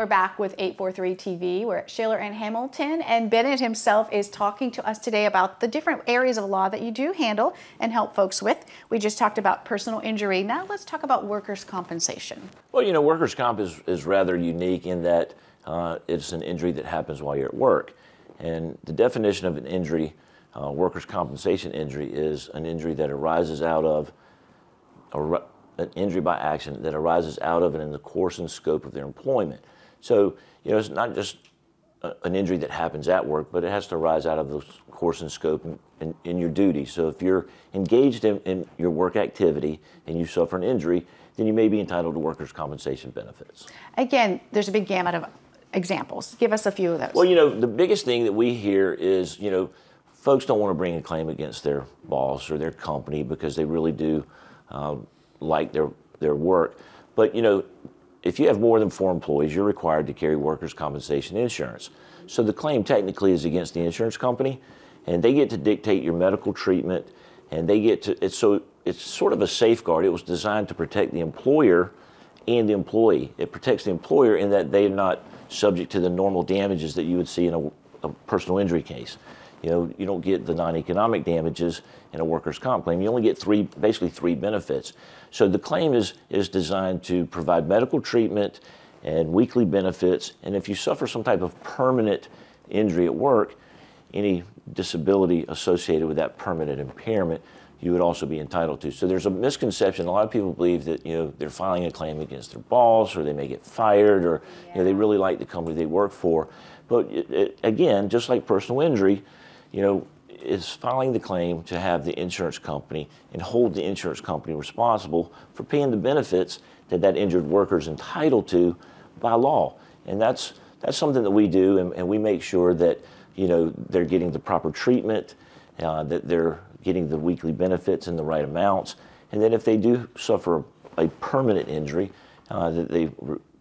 back with 843 TV. We're at Schiller and Hamilton, and Bennett himself is talking to us today about the different areas of law that you do handle and help folks with. We just talked about personal injury. Now let's talk about workers' compensation. Well, you know, workers' comp is rather unique in that it's an injury that happens while you're at work. And the definition of an injury, workers' compensation injury, is an injury that arises out of an injury by accident that arises out of and in the course and scope of their employment. So, you know, it's not just an injury that happens at work, but it has to arise out of the course and scope in your duty. So if you're engaged in your work activity and you suffer an injury, then you may be entitled to workers' compensation benefits. Again, there's a big gamut of examples. Give us a few of those. Well, you know, the biggest thing that we hear is, you know, folks don't want to bring a claim against their boss or their company because they really do like their work. But, you know, if you have more than 4 employees, you're required to carry workers' compensation insurance. So the claim technically is against the insurance company, and they get to dictate your medical treatment, and they get to, it's sort of a safeguard. It was designed to protect the employer and the employee. It protects the employer in that they're not subject to the normal damages that you would see in a personal injury case. You know, you don't get the non-economic damages in a workers' comp claim. You only get basically three benefits. So the claim is designed to provide medical treatment and weekly benefits. And if you suffer some type of permanent injury at work, any disability associated with that permanent impairment, you would also be entitled to. So there's a misconception. A lot of people believe that, you know, they're filing a claim against their boss, or they may get fired, or you know, they really like the company they work for. But again, just like personal injury, you know, is filing the claim to have the insurance company and hold the insurance company responsible for paying the benefits that that injured worker is entitled to by law. And that's something that we do, and we make sure that, you know, they're getting the proper treatment, that they're getting the weekly benefits in the right amounts, and then if they do suffer a permanent injury, that they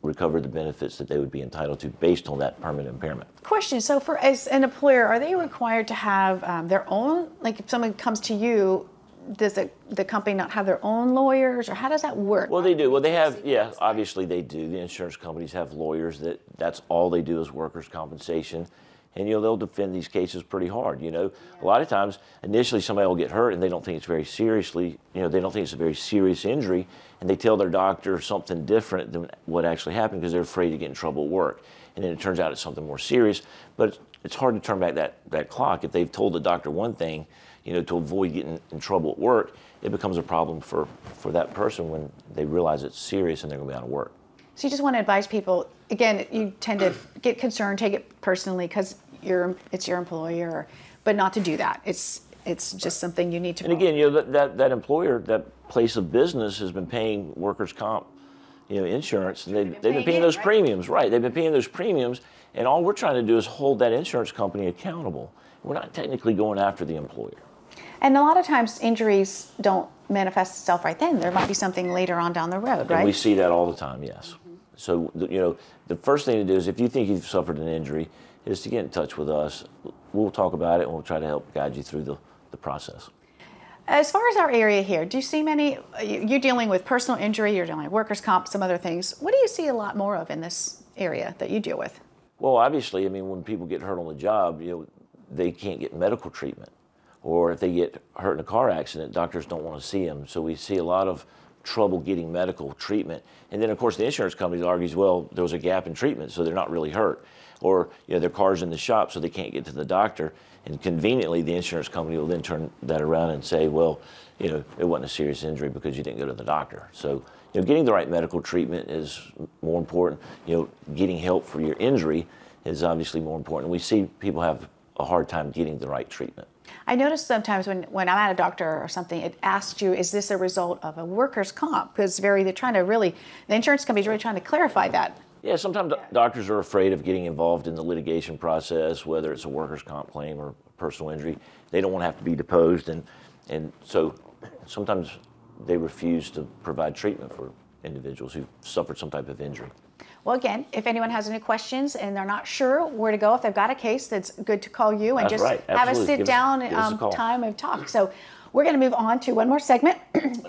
recover the benefits that they would be entitled to based on that permanent impairment. Question, so as an employer, are they required to have their own, like if someone comes to you, does the company not have their own lawyers, or how does that work? Well, they do. Well, they have, yeah, obviously they do. The insurance companies have lawyers that's all they do is workers' compensation. And, you know, they'll defend these cases pretty hard, you know. A lot of times, initially somebody will get hurt and they don't think it's very seriously, you know, they don't think it's a very serious injury, and they tell their doctor something different than what actually happened because they're afraid to get in trouble at work. And then it turns out it's something more serious, but it's hard to turn back that clock. If they've told the doctor one thing, you know, to avoid getting in trouble at work, it becomes a problem for that person when they realize it's serious and they're going to be out of work. So you just want to advise people, again, you tend to get concerned, take it personally because it's your employer, but not to do that. It's just something you need to. And again, you know, that employer, that place of business has been paying workers' comp, you know, insurance. And they've been paying those premiums, right? They've been paying those premiums, and all we're trying to do is hold that insurance company accountable. We're not technically going after the employer. And a lot of times injuries don't manifest itself right then. There might be something later on down the road, right? And we see that all the time, yes. Mm-hmm. So, you know, the first thing to do is if you think you've suffered an injury, is to get in touch with us. We'll talk about it, and we'll try to help guide you through the process. As far as our area here, do you see many, you're dealing with personal injury, you're dealing with workers' comp, some other things. What do you see a lot more of in this area that you deal with? Well, obviously, I mean, when people get hurt on the job, you know, they can't get medical treatment. Or if they get hurt in a car accident, doctors don't want to see them. So we see a lot of trouble getting medical treatment. And then, of course, the insurance company argues, well, there was a gap in treatment, so they're not really hurt. Or, you know, their car's in the shop, so they can't get to the doctor. And conveniently, the insurance company will then turn that around and say, well, you know, it wasn't a serious injury because you didn't go to the doctor. So, you know, getting the right medical treatment is more important. You know, getting help for your injury is obviously more important. We see people have a hard time getting the right treatment. I notice sometimes when I'm at a doctor or something, it asks you, is this a result of a workers' comp? Because they're trying to really, the insurance company's really trying to clarify that. Yeah, sometimes doctors are afraid of getting involved in the litigation process, whether it's a workers' comp claim or personal injury. They don't want to have to be deposed, and so sometimes they refuse to provide treatment for individuals who suffered some type of injury. Well, again, if anyone has any questions and they're not sure where to go, if they've got a case, that's good to call you and That's just right. have a sit-down time of talk. So we're going to move on to one more segment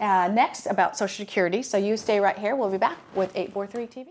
next about Social Security. So you stay right here. We'll be back with 843 TV.